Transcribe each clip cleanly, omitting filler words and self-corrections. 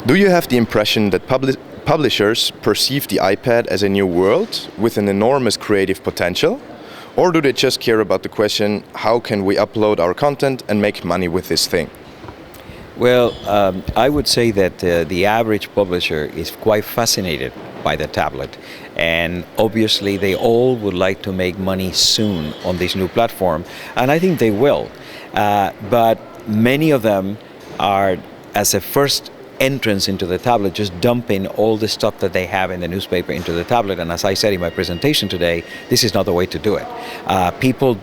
Do you have the impression that publishers perceive the iPad as a new world with an enormous creative potential? Or do they just care about the question, how can we upload our content and make money with this thing? Well, I would say that the average publisher is quite fascinated by the tablet, and obviously they all would like to make money soon on this new platform, and I think they will. But many of them are, as a first entrance into the tablet, just dumping all the stuff that they have in the newspaper into the tablet, and as I said in my presentation today, this is not the way to do it. People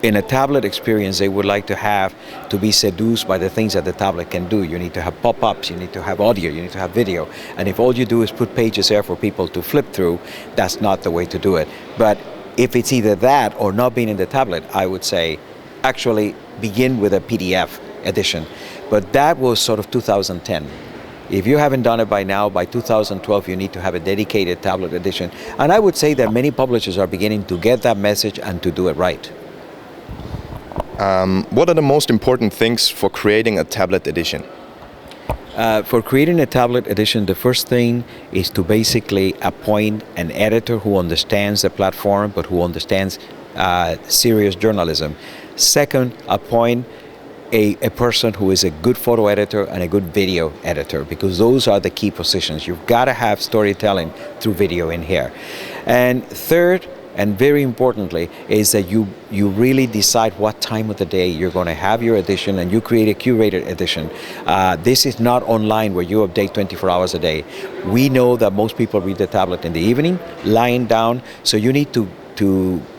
in a tablet experience, they would like to be seduced by the things that the tablet can do. You need to have pop-ups, you need to have audio, you need to have video. And if all you do is put pages there for people to flip through, that's not the way to do it. But if it's either that or not being in the tablet, I would say actually begin with a PDF edition. But that was sort of 2010. If you haven't done it by now, by 2012, you need to have a dedicated tablet edition. And I would say that many publishers are beginning to get that message and to do it right. What are the most important things for creating a tablet edition? For creating a tablet edition, the first thing is to basically appoint an editor who understands the platform, but who understands serious journalism. Second, appoint a person who is a good photo editor and a good video editor, because those are the key positions. You've got to have storytelling through video in here. And third, and very importantly, is that you really decide what time of the day you're going to have your edition, and you create a curated edition. This is not online where you update 24 hours a day. We know that most people read the tablet in the evening, lying down, so you need to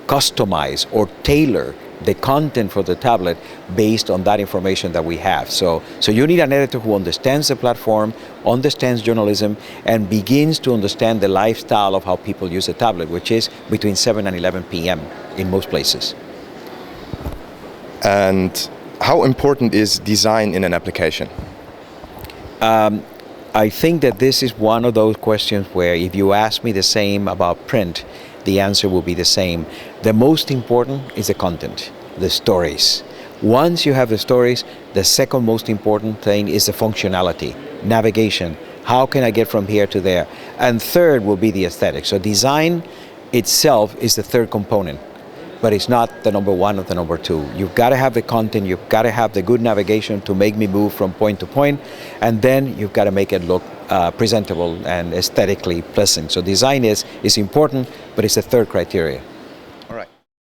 customize or tailor the content for the tablet based on that information that we have. So you need an editor who understands the platform, understands journalism, and begins to understand the lifestyle of how people use the tablet, which is between 7 and 11 p.m. in most places. And how important is design in an application? I think that this is one of those questions where if you ask me the same about print, the answer will be the same. The most important is the content, the stories. Once you have the stories, the second most important thing is the functionality, navigation. How can I get from here to there? And third will be the aesthetic. So design itself is the third component, but it's not the number one or the number two. You've got to have the content, you've got to have the good navigation to make me move from point to point, and then you've got to make it look presentable and aesthetically pleasant. So design is important, but it's the third criteria.